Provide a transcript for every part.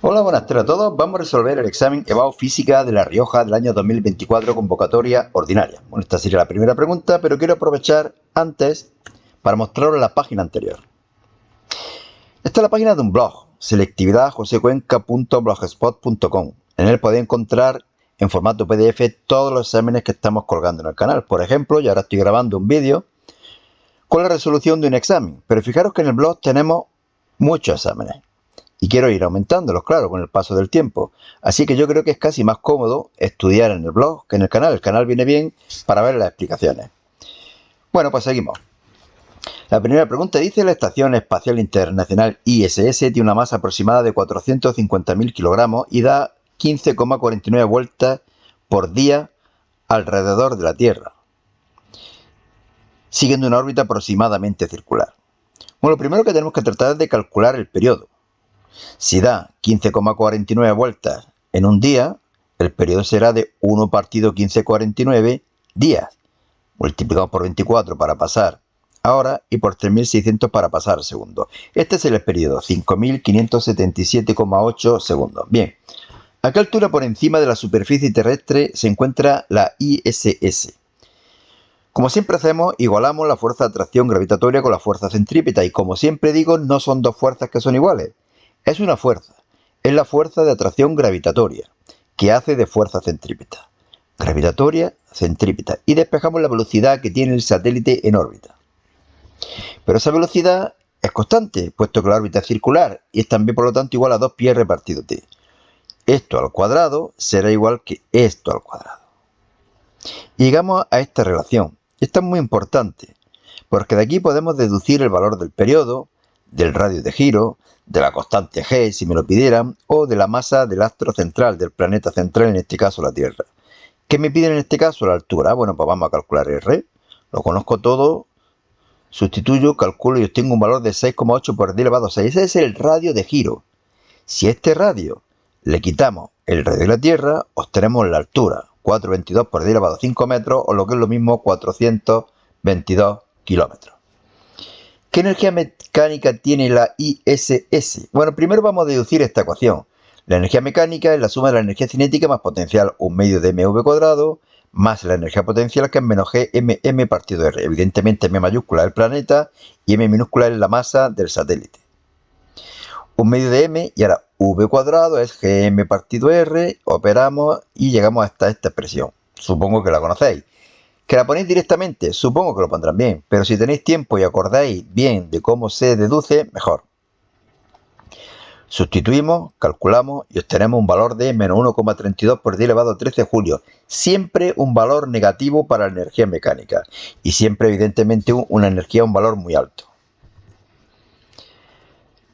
Hola, buenas tardes a todos. Vamos a resolver el examen EBAU Física de La Rioja del año 2024, convocatoria ordinaria. Bueno, esta sería la primera pregunta, pero quiero aprovechar antes para mostraros la página anterior. Esta es la página de un blog, selectividadjosecuenca.blogspot.com. En él podéis encontrar en formato PDF todos los exámenes que estamos colgando en el canal. Por ejemplo, yo ahora estoy grabando un vídeo con la resolución de un examen, pero fijaros que en el blog tenemos muchos exámenes. Y quiero ir aumentándolos, claro, con el paso del tiempo. Así que yo creo que es casi más cómodo estudiar en el blog que en el canal. El canal viene bien para ver las explicaciones. Bueno, pues seguimos. La primera pregunta dice: la Estación Espacial Internacional ISS tiene una masa aproximada de 450.000 kilogramos y da 15,49 vueltas por día alrededor de la Tierra, siguiendo una órbita aproximadamente circular. Bueno, lo primero que tenemos que tratar es de calcular el periodo. Si da 15,49 vueltas en un día, el periodo será de 1 partido 15,49 días. Multiplicamos por 24 para pasar a hora y por 3.600 para pasar a segundo. Este es el periodo, 5.577,8 segundos. Bien, ¿a qué altura por encima de la superficie terrestre se encuentra la ISS? Como siempre hacemos, igualamos la fuerza de atracción gravitatoria con la fuerza centrípeta. Y como siempre digo, no son dos fuerzas que son iguales. Es una fuerza. Es la fuerza de atracción gravitatoria, que hace de fuerza centrípeta. Gravitatoria, centrípeta. Y despejamos la velocidad que tiene el satélite en órbita. Pero esa velocidad es constante, puesto que la órbita es circular y es también, por lo tanto, igual a 2π repartido t. Esto al cuadrado será igual que esto al cuadrado. Y llegamos a esta relación. Esta es muy importante, porque de aquí podemos deducir el valor del periodo, del radio de giro, de la constante G, si me lo pidieran, o de la masa del astro central, del planeta central, en este caso la Tierra. ¿Qué me piden en este caso? La altura. Bueno, pues vamos a calcular R. Lo conozco todo, sustituyo, calculo y obtengo un valor de 6,8 por 10 elevado a 6. Ese es el radio de giro. Si a este radio le quitamos el radio de la Tierra, obtenemos la altura, 422 por 10 elevado a 5 metros, o lo que es lo mismo, 422 kilómetros. ¿Qué energía mecánica tiene la ISS? Bueno, primero vamos a deducir esta ecuación. La energía mecánica es la suma de la energía cinética más potencial, 1 medio de mv cuadrado, más la energía potencial, que es menos gmm partido r. Evidentemente m mayúscula es el planeta y m minúscula es la masa del satélite. 1 medio de m, y ahora v cuadrado es gm partido r, operamos y llegamos hasta esta expresión. Supongo que la conocéis. ¿Que la ponéis directamente? Supongo que lo pondrán bien, pero si tenéis tiempo y acordáis bien de cómo se deduce, mejor. Sustituimos, calculamos y obtenemos un valor de menos 1,32 por 10 elevado a 13 julio. Siempre un valor negativo para la energía mecánica y siempre, evidentemente, una energía, un valor muy alto.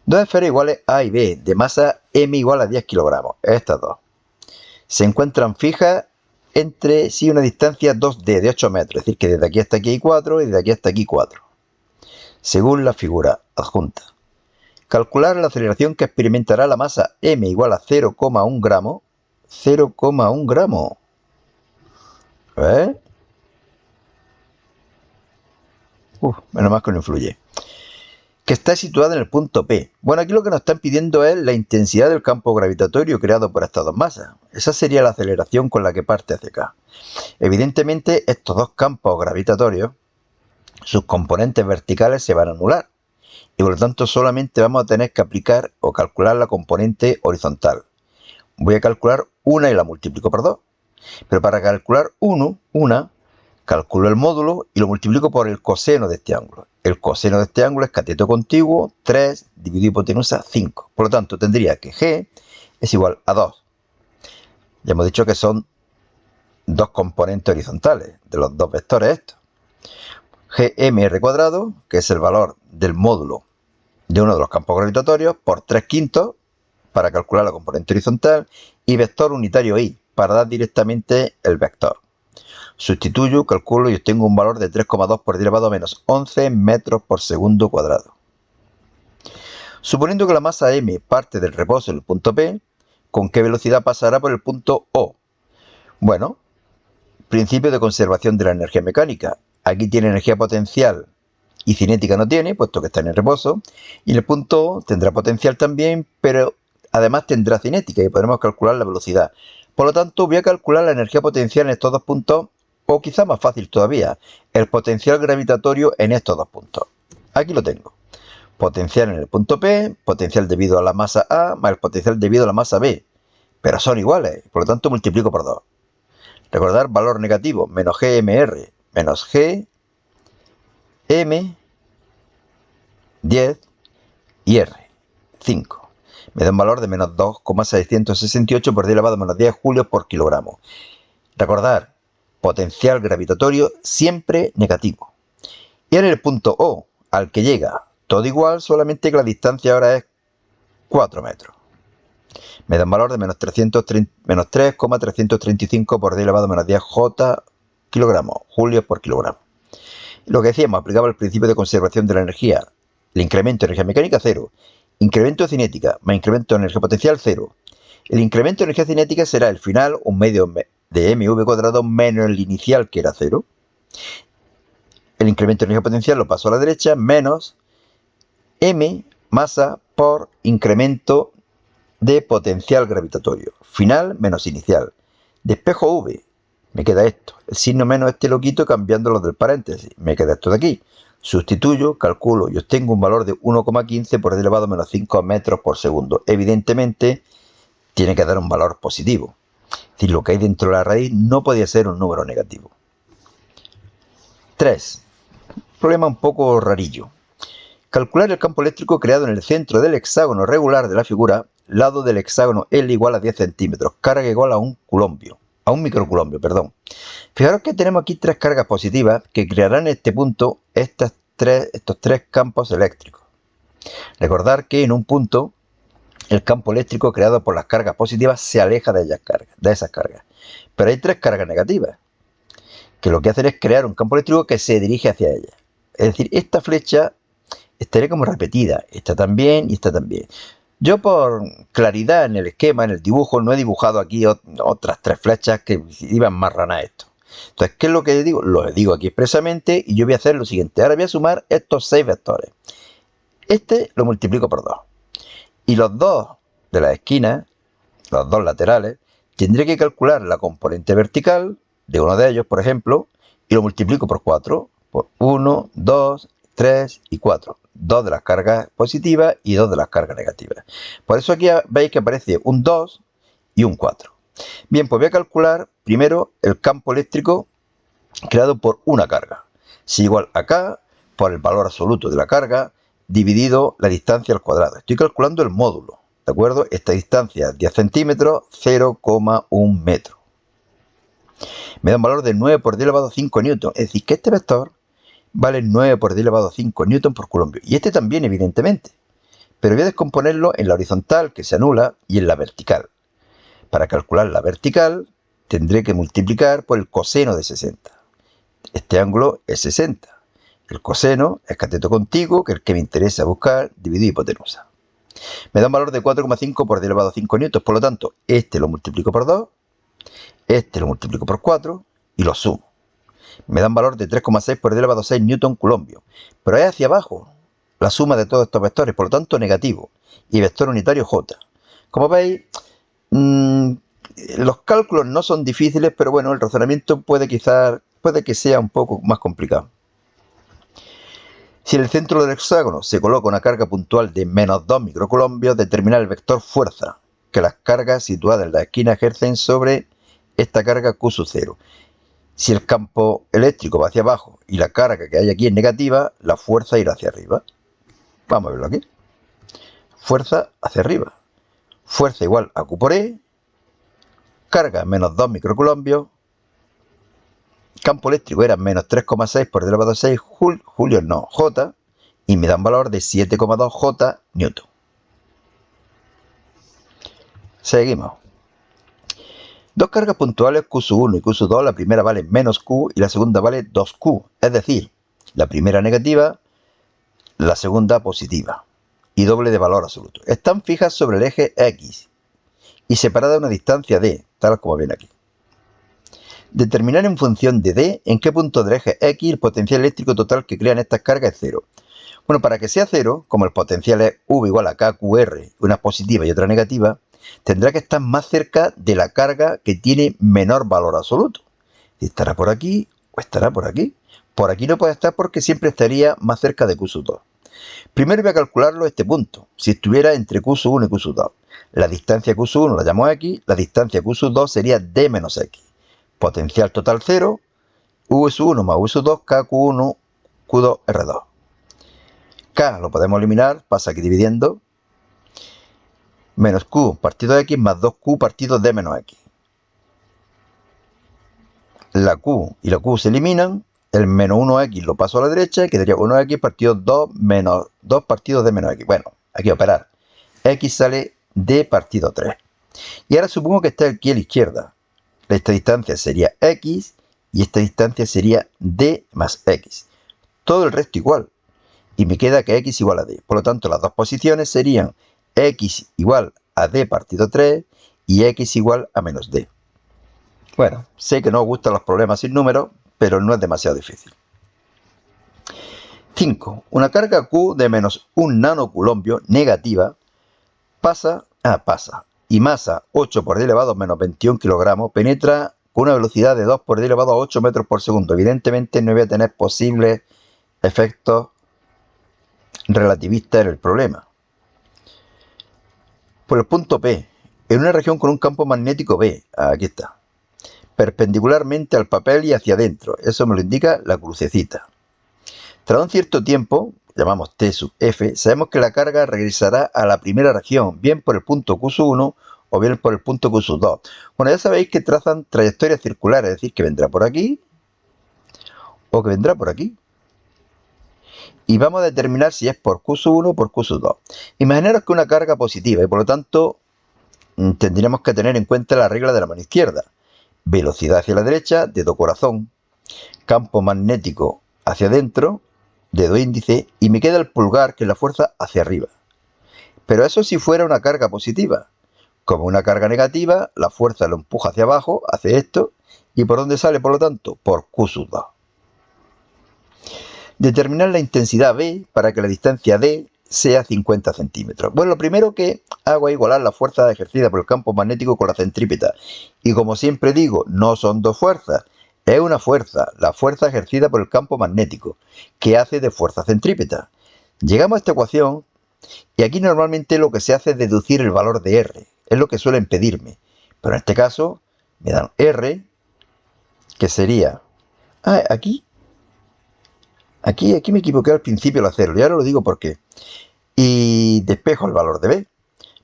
Dos esferas iguales A y B, de masa m igual a 10 kilogramos, estas dos, se encuentran fijas entre sí una distancia 2d de 8 metros, es decir, que desde aquí hasta aquí hay 4 y desde aquí hasta aquí 4, según la figura adjunta. Calcular la aceleración que experimentará la masa m igual a 0,1 gramo. 0,1 gramo. Menos mal que no influye. Que está situada en el punto P. Bueno, aquí lo que nos están pidiendo es la intensidad del campo gravitatorio creado por estas dos masas. Esa sería la aceleración con la que parte hacia acá. Evidentemente, estos dos campos gravitatorios, sus componentes verticales se van a anular. Y por lo tanto solamente vamos a tener que aplicar o calcular la componente horizontal. Voy a calcular una y la multiplico por 2. Pero para calcular una, calculo el módulo y lo multiplico por el coseno de este ángulo. El coseno de este ángulo es cateto contiguo, 3 dividido hipotenusa, 5. Por lo tanto, tendría que G es igual a 2. Ya hemos dicho que son dos componentes horizontales de los dos vectores estos. GMR cuadrado, que es el valor del módulo de uno de los campos gravitatorios, por 3/5 para calcular la componente horizontal, y vector unitario I para dar directamente el vector. Sustituyo, calculo y obtengo un valor de 3,2 por 10 elevado a menos 11 metros por segundo cuadrado. Suponiendo que la masa m parte del reposo en el punto P, ¿con qué velocidad pasará por el punto O? Bueno, principio de conservación de la energía mecánica. Aquí tiene energía potencial y cinética no tiene, puesto que está en el reposo. Y en el punto O tendrá potencial también, pero además tendrá cinética y podremos calcular la velocidad. Por lo tanto, voy a calcular la energía potencial en estos dos puntos, o quizá más fácil todavía, el potencial gravitatorio en estos dos puntos. Aquí lo tengo. Potencial en el punto P, potencial debido a la masa A, más el potencial debido a la masa B. Pero son iguales, por lo tanto multiplico por 2. Recordar valor negativo, menos GMR, menos G, M, 10 y R, 5. Me da un valor de menos 2,668 por 10 elevado a menos 10 julios por kilogramo. Recordar, potencial gravitatorio siempre negativo. Y en el punto O, al que llega, todo igual, solamente que la distancia ahora es 4 metros. Me da un valor de menos 3,335 por 10 elevado a menos 10 J kilogramos, julios por kilogramo. Lo que decíamos, aplicaba el principio de conservación de la energía. El incremento de energía mecánica, 0. Incremento de cinética más incremento de energía potencial, 0. El incremento de energía cinética será el final, un medio de mv cuadrado menos el inicial, que era 0. El incremento de energía potencial lo paso a la derecha, menos m masa por incremento de potencial gravitatorio. Final menos inicial. Despejo v. Me queda esto. El signo menos este lo quito cambiando los del paréntesis. Me queda esto de aquí. Sustituyo, calculo y obtengo un valor de 1,15 por 10 elevado a menos 5 metros por segundo. Evidentemente, tiene que dar un valor positivo. Es decir, lo que hay dentro de la raíz no podía ser un número negativo. 3. Problema un poco rarillo. Calcular el campo eléctrico creado en el centro del hexágono regular de la figura, lado del hexágono L igual a 10 centímetros, carga igual a un microculombio, perdón. Fijaros que tenemos aquí 3 cargas positivas que crearán en este punto estos tres campos eléctricos. Recordar que en un punto el campo eléctrico creado por las cargas positivas se aleja de esas cargas. Pero hay 3 cargas negativas que lo que hacen es crear un campo eléctrico que se dirige hacia ellas. Es decir, esta flecha estaría como repetida, esta también y esta también. Yo, por claridad en el esquema, en el dibujo, no he dibujado aquí otras 3 flechas que iban más ranas a esto. Entonces, ¿qué es lo que digo? Lo digo aquí expresamente y yo voy a hacer lo siguiente. Ahora voy a sumar estos 6 vectores. Este lo multiplico por 2. Y los 2 de las esquinas, los 2 laterales, tendré que calcular la componente vertical de uno de ellos, por ejemplo, y lo multiplico por 4. Por 1, 2, 3 y 4. 2 de las cargas positivas y 2 de las cargas negativas. Por eso aquí veis que aparece un 2 y un 4. Bien, pues voy a calcular primero el campo eléctrico creado por una carga. Es igual a K por el valor absoluto de la carga dividido la distancia al cuadrado. Estoy calculando el módulo, ¿de acuerdo? Esta distancia es 10 centímetros, 0,1 metro. Me da un valor de 9 por 10 elevado a 5 newton. Es decir, que este vector vale 9 por 10 elevado a 5 newton por coulombio. Y este también, evidentemente. Pero voy a descomponerlo en la horizontal, que se anula, y en la vertical. Para calcular la vertical, tendré que multiplicar por el coseno de 60. Este ángulo es 60. El coseno es cateto contiguo, que es el que me interesa buscar, dividido hipotenusa. Me da un valor de 4,5 por 10 elevado a 5 newtons. Por lo tanto, este lo multiplico por 2, este lo multiplico por 4 y lo sumo. Me da un valor de 3,6 por 10 elevado a 6 newton coulombio. Pero es hacia abajo la suma de todos estos vectores, por lo tanto negativo. Y vector unitario J. Como veis, los cálculos no son difíciles, pero bueno, el razonamiento puede que sea un poco más complicado. Si en el centro del hexágono se coloca una carga puntual de menos 2 microcoulombios, determinar el vector fuerza que las cargas situadas en la esquina ejercen sobre esta carga Q sub 0. Si el campo eléctrico va hacia abajo y la carga que hay aquí es negativa, la fuerza irá hacia arriba. Vamos a verlo aquí. Fuerza hacia arriba. Fuerza igual a Q por E. Carga menos 2 microcoulombios. Campo eléctrico era menos 3,6 por 10 elevado a 6 julios, no, J. Y me da un valor de 7,2 J newton. Seguimos. 2 cargas puntuales Q sub 1 y Q sub 2, la primera vale menos Q y la segunda vale 2Q. Es decir, la primera negativa, la segunda positiva. Y doble de valor absoluto. Están fijas sobre el eje X y separadas a una distancia D, tal como ven aquí. Determinar en función de D en qué punto del eje X el potencial eléctrico total que crean estas cargas es 0. Bueno, para que sea cero, como el potencial es V igual a KQR, una positiva y otra negativa, tendrá que estar más cerca de la carga que tiene menor valor absoluto. ¿Estará por aquí o estará por aquí? Por aquí no puede estar porque siempre estaría más cerca de Q2. Primero voy a calcularlo este punto, si estuviera entre Q1 y Q2. La distancia Q1 la llamo X, la distancia Q2 sería D menos X. Potencial total 0, V1 más V2, KQ1, Q2, R2. K lo podemos eliminar, pasa aquí dividiendo. Menos Q partido X más 2Q partido D menos X. La Q y la Q se eliminan. El menos 1X lo paso a la derecha y quedaría 1X partido 2 menos 2 partido D menos X. Bueno, aquí operar. X sale D partido 3. Y ahora supongo que está aquí a la izquierda. Esta distancia sería X y esta distancia sería D más X. Todo el resto igual. Y me queda que X igual a D. Por lo tanto, las dos posiciones serían X igual a D partido 3 y X igual a menos D. Bueno, sé que no os gustan los problemas sin números, pero no es demasiado difícil. 5. Una carga Q de menos 1 nanoculombio negativa pasa y masa 8 por 10 elevado a menos 21 kilogramos penetra con una velocidad de 2 por 10 elevado a 8 metros por segundo. Evidentemente no voy a tener posibles efectos relativistas en el problema. Por el punto P, en una región con un campo magnético B, aquí está, perpendicularmente al papel y hacia adentro, eso me lo indica la crucecita. Tras un cierto tiempo, llamamos T sub F, sabemos que la carga regresará a la primera región, bien por el punto Q1 o bien por el punto Q2. Bueno, ya sabéis que trazan trayectorias circulares, es decir, que vendrá por aquí o que vendrá por aquí. Y vamos a determinar si es por Q1 o por Q2. Imaginaros que una carga positiva y por lo tanto tendríamos que tener en cuenta la regla de la mano izquierda. Velocidad hacia la derecha, dedo corazón, campo magnético hacia adentro, dedo índice, y me queda el pulgar, que es la fuerza hacia arriba. Pero eso si fuera una carga positiva. Como una carga negativa, la fuerza lo empuja hacia abajo, hace esto, ¿y por dónde sale, por lo tanto? Por Q2. Determinar la intensidad B para que la distancia D sea 50 centímetros. Bueno, lo primero que hago es igualar la fuerza ejercida por el campo magnético con la centrípeta. Y como siempre digo, no son dos fuerzas, es una fuerza, la fuerza ejercida por el campo magnético, que hace de fuerza centrípeta. Llegamos a esta ecuación y aquí normalmente lo que se hace es deducir el valor de R, es lo que suelen pedirme. Pero en este caso me dan R, que sería... aquí me equivoqué al principio al hacerlo, y ahora lo digo por qué. Y despejo el valor de B.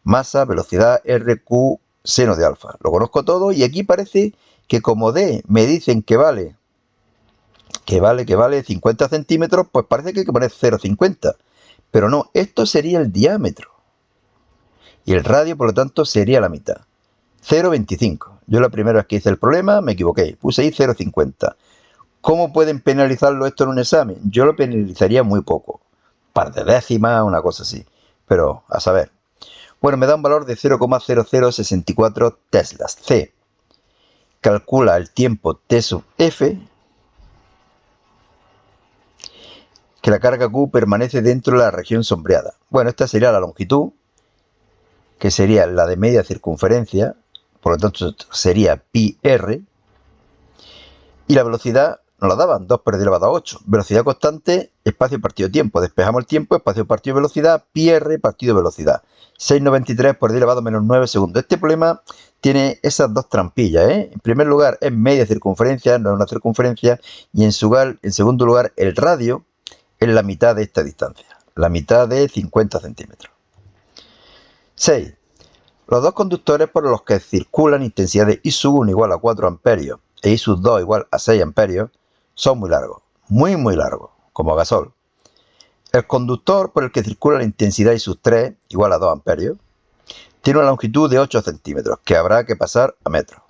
Masa, velocidad, RQ, seno de alfa. Lo conozco todo y aquí parece que como D me dicen que vale 50 centímetros, pues parece que hay que poner 0,50. Pero no, esto sería el diámetro. Y el radio, por lo tanto, sería la mitad. 0,25. Yo la primera vez que hice el problema me equivoqué. Puse ahí 0,50. ¿Cómo pueden penalizarlo esto en un examen? Yo lo penalizaría muy poco. Par de décimas, una cosa así. Pero, a saber. Bueno, me da un valor de 0,0064 teslas. C. Calcula el tiempo T sub F, que la carga Q permanece dentro de la región sombreada. Bueno, esta sería la longitud, que sería la de media circunferencia, por lo tanto sería pi r, y la velocidad nos la daban, 2 por 10 elevado a 8. Velocidad constante, espacio partido tiempo. Despejamos el tiempo, espacio partido velocidad, pi r partido velocidad. 6,93 por 10 elevado a menos 9 segundos. Este problema tiene esas dos trampillas, ¿eh? En primer lugar es media circunferencia, no es una circunferencia, y en segundo lugar el radio es la mitad de esta distancia, la mitad de 50 centímetros. 6. Los dos conductores por los que circulan intensidades I sub 1 igual a 4 amperios e I sub 2 igual a 6 amperios son muy largos, muy largos, como gasol. El conductor por el que circula la intensidad I sub 3 igual a 2 amperios tiene una longitud de 8 centímetros que habrá que pasar a metros.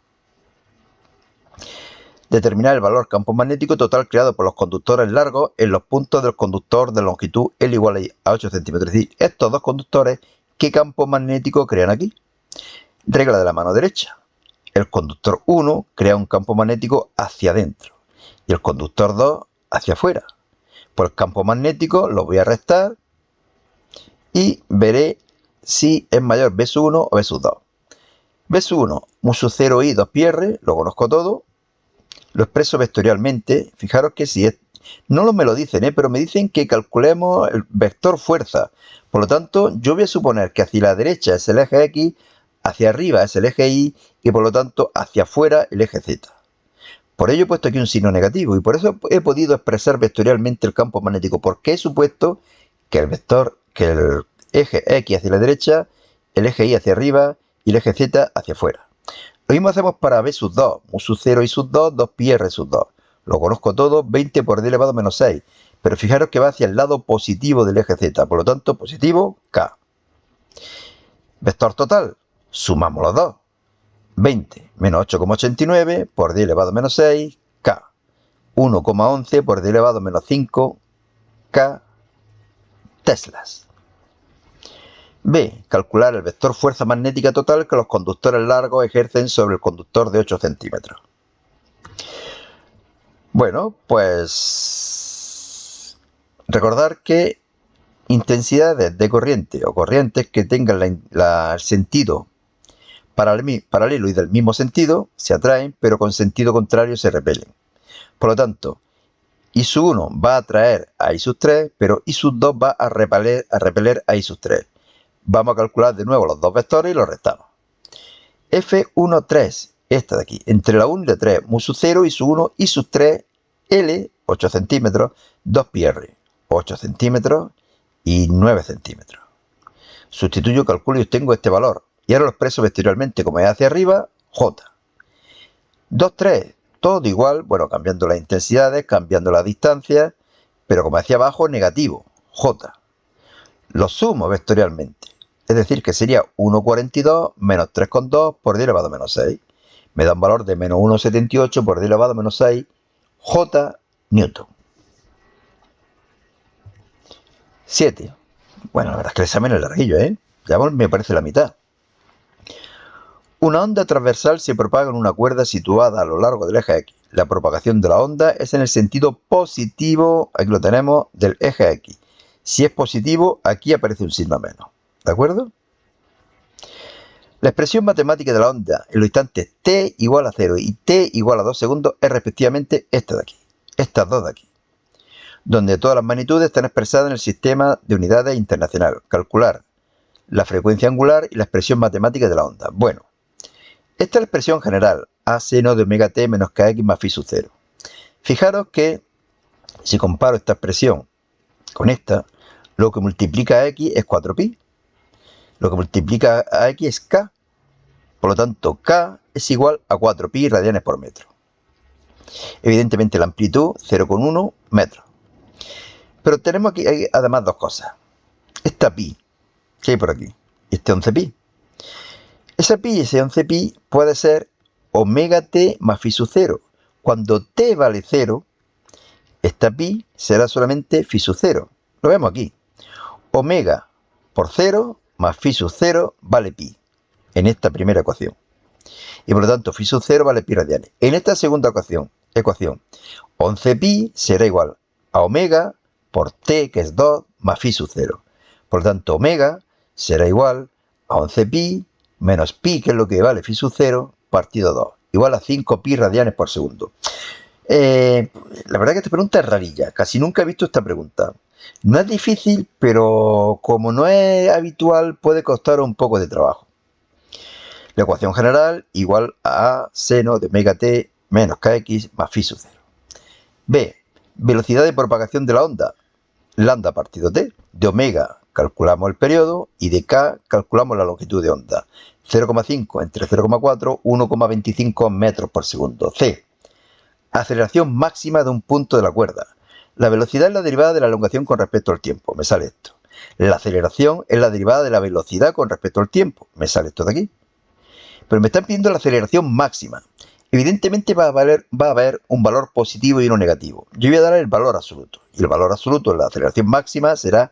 Determinar el valor campo magnético total creado por los conductores largos en los puntos del conductor de longitud L igual a 8 centímetros. Es decir, estos dos conductores, ¿qué campo magnético crean aquí? Regla de la mano derecha. El conductor 1 crea un campo magnético hacia adentro y el conductor 2 hacia afuera. Por el campo magnético lo voy a restar y veré si es mayor B sub 1 o B sub 2. B sub 1, mu sub 0i 2πr, lo conozco todo, lo expreso vectorialmente. Fijaros que si es, no me lo dicen, pero me dicen que calculemos el vector fuerza. Por lo tanto, yo voy a suponer que hacia la derecha es el eje X, hacia arriba es el eje Y y por lo tanto hacia afuera el eje Z. Por ello he puesto aquí un signo negativo y por eso he podido expresar vectorialmente el campo magnético, porque he supuesto que el vector, que el eje X hacia la derecha, el eje Y hacia arriba y el eje Z hacia afuera. Lo mismo hacemos para B sub 2, mu sub 0 y sub 2, 2πr sub 2. Lo conozco todo, 20 por d elevado a menos 6. Pero fijaros que va hacia el lado positivo del eje Z, por lo tanto, positivo, K. Vector total, sumamos los dos. 20 menos 8,89 por d elevado a menos 6, K. 1,11 por d elevado a menos 5, K teslas. B. Calcular el vector fuerza magnética total que los conductores largos ejercen sobre el conductor de 8 centímetros. Bueno, pues recordar que intensidades de corriente o corrientes que tengan el sentido paralelo y del mismo sentido se atraen, pero con sentido contrario se repelen. Por lo tanto, I sub 1 va a atraer a I sub 3, pero I sub 2 va a repeler a I sub 3. Vamos a calcular de nuevo los dos vectores y los restamos. F1, 3, esta de aquí, entre la 1 y la 3, mu sub 0 y sub 1 y sub 3, L, 8 centímetros, 2πr, 8 centímetros y 9 centímetros. Sustituyo, calculo y obtengo este valor. Y ahora lo expreso vectorialmente, como es hacia arriba, J. 2, 3, todo igual, bueno, cambiando las intensidades, cambiando las distancias, pero como hacia abajo, negativo, J. Lo sumo vectorialmente, es decir, que sería 1,42 menos 3,2 por d elevado a menos 6. Me da un valor de menos 1,78 por d elevado a menos 6, J Newton. 7. Bueno, la verdad es que el examen es larguillo, Ya me parece la mitad. Una onda transversal se propaga en una cuerda situada a lo largo del eje X. La propagación de la onda es en el sentido positivo, aquí lo tenemos, del eje X. Si es positivo, aquí aparece un signo menos. ¿De acuerdo? La expresión matemática de la onda en los instantes t igual a 0 y t igual a 2 segundos es respectivamente esta de aquí, estas dos de aquí, donde todas las magnitudes están expresadas en el sistema de unidades internacional. Calcular la frecuencia angular y la expresión matemática de la onda. Bueno, esta es la expresión general, a seno de omega t menos kx más phi sub 0. Fijaros que si comparo esta expresión con esta, lo que multiplica a x es 4pi. Lo que multiplica a x es k. Por lo tanto, k es igual a 4pi radianes por metro. Evidentemente la amplitud 0,1 metros. Pero tenemos aquí además dos cosas. Esta pi que hay por aquí, este 11pi. Esa pi y ese 11pi puede ser omega t más phi sub 0. Cuando t vale 0, esta pi será solamente phi sub 0. Lo vemos aquí. Omega por 0 más phi sub 0 vale pi. En esta primera ecuación. Y por lo tanto, phi sub 0 vale pi radianes. En esta segunda ecuación, 11pi será igual a omega por t, que es 2, más phi sub 0. Por lo tanto, omega será igual a 11pi menos pi, que es lo que vale phi sub 0, partido 2, igual a 5 pi radianes por segundo. La verdad que esta pregunta es rarilla, casi nunca he visto esta pregunta. No es difícil, pero como no es habitual, puede costar un poco de trabajo. La ecuación general igual a seno de omega t menos kx más phi sub 0. B. Velocidad de propagación de la onda. Lambda partido t. De omega calculamos el periodo y de k calculamos la longitud de onda. 0,5 entre 0,4, 1,25 metros por segundo. C. Aceleración máxima de un punto de la cuerda. La velocidad es la derivada de la elongación con respecto al tiempo. Me sale esto. La aceleración es la derivada de la velocidad con respecto al tiempo. Me sale esto de aquí. Pero me están pidiendo la aceleración máxima. Evidentemente va a haber un valor positivo y uno negativo. Yo voy a dar el valor absoluto. Y el valor absoluto de la aceleración máxima será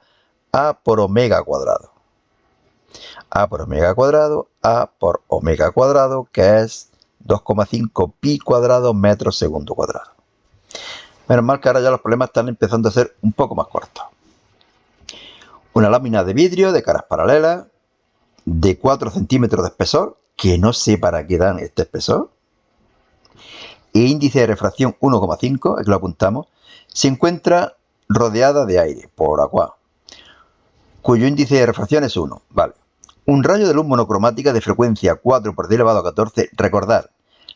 a por omega cuadrado. A por omega cuadrado, que es 2,5 pi cuadrado metros segundo cuadrado. Menos mal que ahora ya los problemas están empezando a ser un poco más cortos. Una lámina de vidrio de caras paralelas, de 4 centímetros de espesor, que no sé para qué dan este espesor, e índice de refracción 1,5, aquí lo apuntamos, se encuentra rodeada de aire, por agua, cuyo índice de refracción es 1. Vale. Un rayo de luz monocromática de frecuencia 4 por 10 elevado a 14. Recordad,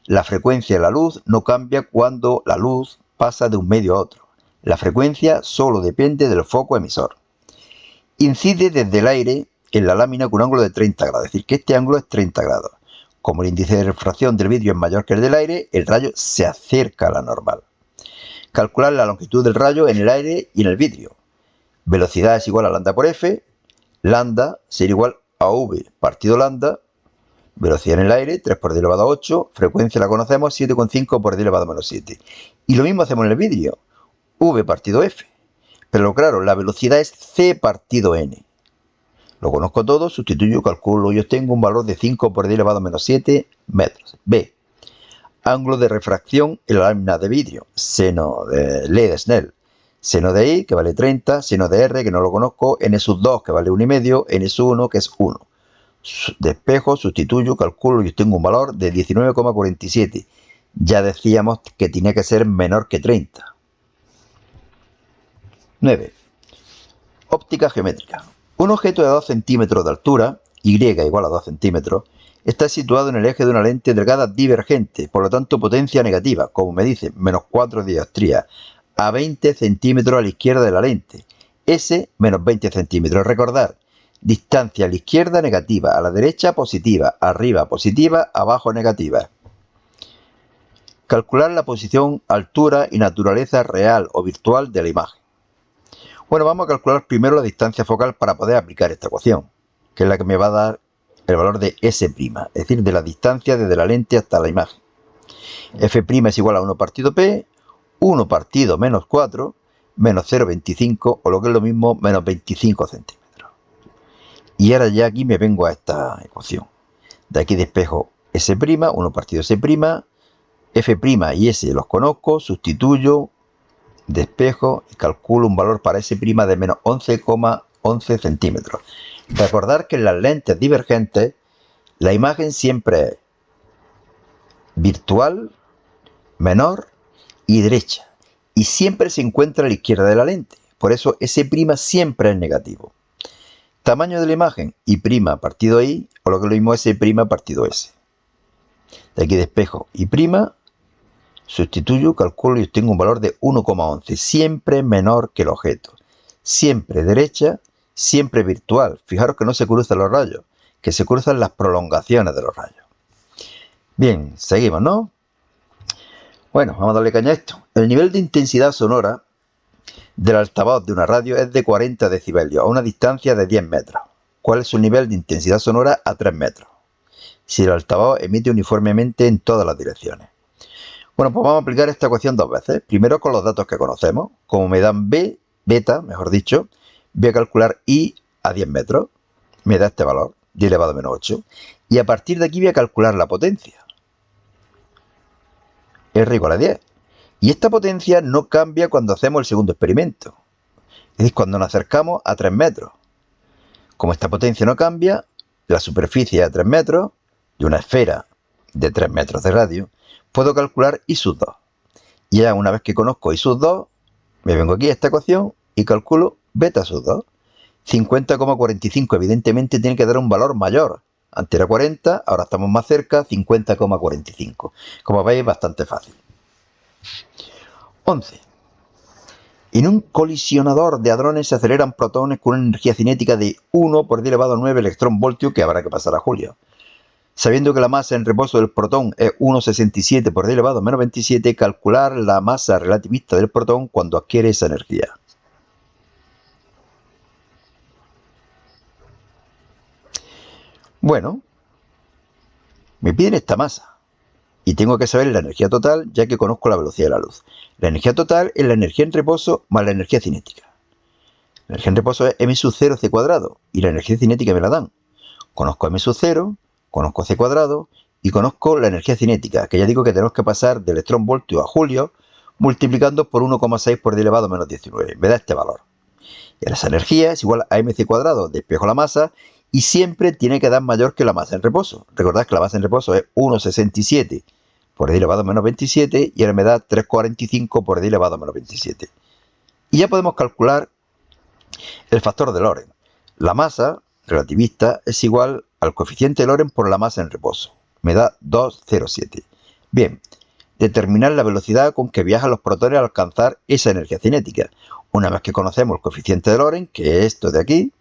la frecuencia de la luz no cambia cuando la luz pasa de un medio a otro. La frecuencia solo depende del foco emisor. Incide desde el aire en la lámina con un ángulo de 30 grados, es decir, que este ángulo es 30 grados. Como el índice de refracción del vidrio es mayor que el del aire, el rayo se acerca a la normal. Calcular la longitud del rayo en el aire y en el vidrio. Velocidad es igual a lambda por F. Lambda será igual a V partido lambda. Velocidad en el aire, 3 por 10 elevado a 8. Frecuencia la conocemos, 7,5 por 10 elevado a menos 7. Y lo mismo hacemos en el vidrio. V partido F. Pero claro, la velocidad es C partido N. Lo conozco todo, sustituyo, calculo y obtengo un valor de 5 por 10 elevado a menos 7 metros. B. Ángulo de refracción en la lámina de vidrio. Seno de Lee de Snell. Seno de I, que vale 30. Seno de R, que no lo conozco. N sub 2, que vale 1,5. N sub 1, que es 1. Despejo, sustituyo, calculo y obtengo un valor de 19,47. Ya decíamos que tenía que ser menor que 30. 9. Óptica geométrica. Un objeto de 2 centímetros de altura, Y igual a 2 centímetros, está situado en el eje de una lente delgada divergente, por lo tanto potencia negativa, como me dice, menos 4 dioptrías, a 20 centímetros a la izquierda de la lente. S, menos 20 centímetros. Recordar, distancia a la izquierda negativa, a la derecha positiva, arriba positiva, abajo negativa. Calcular la posición, altura y naturaleza real o virtual de la imagen. Bueno, vamos a calcular primero la distancia focal para poder aplicar esta ecuación, que es la que me va a dar el valor de S', es decir, de la distancia desde la lente hasta la imagen. F' es igual a 1 partido P, 1 partido menos 4, menos 0,25, o lo que es lo mismo, menos 25 centímetros. Y ahora ya aquí me vengo a esta ecuación. De aquí despejo S', 1 partido S', F' y S los conozco, sustituyo, despejo y calculo un valor para S' de menos 11,11 centímetros. Recordar que en las lentes divergentes la imagen siempre es virtual, menor y derecha, y siempre se encuentra a la izquierda de la lente. Por eso S' siempre es negativo. Tamaño de la imagen, I' partido I, o lo que es lo mismo S' partido S. De aquí despejo I', sustituyo, calculo y obtengo un valor de 1,11, siempre menor que el objeto. Siempre derecha, siempre virtual. Fijaros que no se cruzan los rayos, que se cruzan las prolongaciones de los rayos. Bien, seguimos, ¿no? Bueno, vamos a darle caña a esto. El nivel de intensidad sonora del altavoz de una radio es de 40 decibelios a una distancia de 10 metros. ¿Cuál es su nivel de intensidad sonora a 3 metros? Si el altavoz emite uniformemente en todas las direcciones. Bueno, pues vamos a aplicar esta ecuación dos veces. Primero con los datos que conocemos. Como me dan beta, mejor dicho, voy a calcular I a 10 metros. Me da este valor, 10 elevado a menos 8. Y a partir de aquí voy a calcular la potencia. R igual a 10. Y esta potencia no cambia cuando hacemos el segundo experimento. Es decir, cuando nos acercamos a 3 metros. Como esta potencia no cambia, la superficie a 3 metros, de una esfera de 3 metros de radio, puedo calcular I sub 2. Y ya una vez que conozco I sub 2, me vengo aquí a esta ecuación y calculo beta sub 2. 50,45 evidentemente tiene que dar un valor mayor. Antes era 40, ahora estamos más cerca, 50,45. Como veis, bastante fácil. 11. En un colisionador de hadrones se aceleran protones con una energía cinética de 1 por 10 elevado a 9 electronvoltios, que habrá que pasar a Julio. Sabiendo que la masa en reposo del protón es 1,67 por 10 elevado a menos 27, calcular la masa relativista del protón cuando adquiere esa energía. Bueno, me piden esta masa y tengo que saber la energía total, ya que conozco la velocidad de la luz. La energía total es la energía en reposo más la energía cinética. La energía en reposo es m sub 0 c cuadrado y la energía cinética me la dan. Conozco m sub 0, conozco c cuadrado y conozco la energía cinética, que ya digo que tenemos que pasar de electronvoltio a julio, multiplicando por 1,6 por 10 elevado a menos 19. Me da este valor. Y esa energía es igual a mc cuadrado, despejo la masa, y siempre tiene que dar mayor que la masa en reposo. Recordad que la masa en reposo es 1,67 por 10 elevado a menos 27 y ahora me da 3,45 por 10 elevado a menos 27. Y ya podemos calcular el factor de Lorentz. La masa relativista es igual al coeficiente de Lorentz por la masa en reposo. Me da 2,07. Bien, determinar la velocidad con que viajan los protones al alcanzar esa energía cinética. Una vez que conocemos el coeficiente de Lorentz, que es esto de aquí,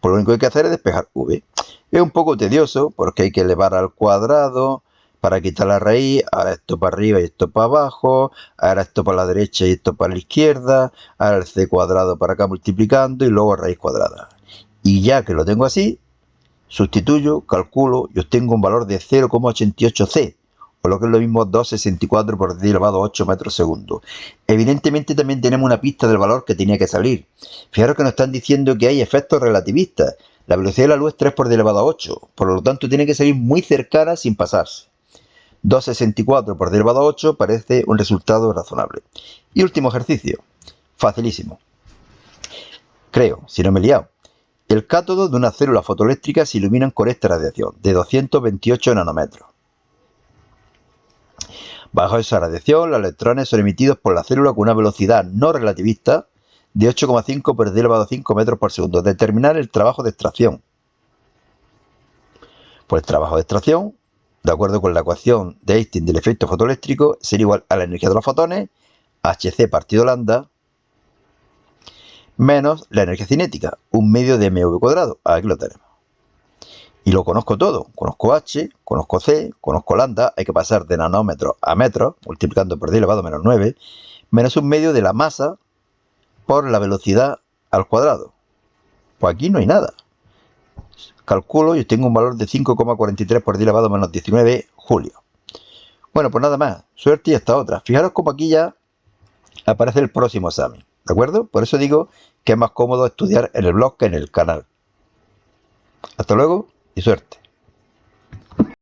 pues lo único que hay que hacer es despejar v. Es un poco tedioso porque hay que elevar al cuadrado para quitar la raíz, ahora esto para arriba y esto para abajo, ahora esto para la derecha y esto para la izquierda, ahora el c cuadrado para acá multiplicando y luego raíz cuadrada. Y ya que lo tengo así, sustituyo, calculo y obtengo un valor de 0,88c, o lo que es lo mismo 2,64 por 10 elevado a 8 metros segundo. Evidentemente también tenemos una pista del valor que tenía que salir. Fijaros que nos están diciendo que hay efectos relativistas. La velocidad de la luz es 3 por 10 elevado a 8, por lo tanto tiene que salir muy cercana sin pasarse. 2,64 por 10 elevado a 8 parece un resultado razonable. Y último ejercicio, facilísimo. Creo, si no me he liado. El cátodo de una célula fotoeléctrica se ilumina con esta radiación, de 228 nanómetros. Bajo esa radiación, los electrones son emitidos por la célula con una velocidad no relativista de 8,5 por 10 elevado a 5 metros por segundo. Determinar el trabajo de extracción. Pues el trabajo de extracción, de acuerdo con la ecuación de Einstein del efecto fotoeléctrico, sería igual a la energía de los fotones, hc partido lambda, menos la energía cinética, un medio de mv cuadrado. Aquí lo tenemos. Y lo conozco todo. Conozco h, conozco c, conozco lambda. Hay que pasar de nanómetros a metros, multiplicando por 10 elevado a menos 9, menos un medio de la masa por la velocidad al cuadrado. Pues aquí no hay nada. Calculo y obtengo un valor de 5,43 por 10 elevado a menos 19 julio. Bueno, pues nada más. Suerte y hasta otra. Fijaros como aquí ya aparece el próximo examen. ¿De acuerdo? Por eso digo que es más cómodo estudiar en el blog que en el canal. Hasta luego y suerte.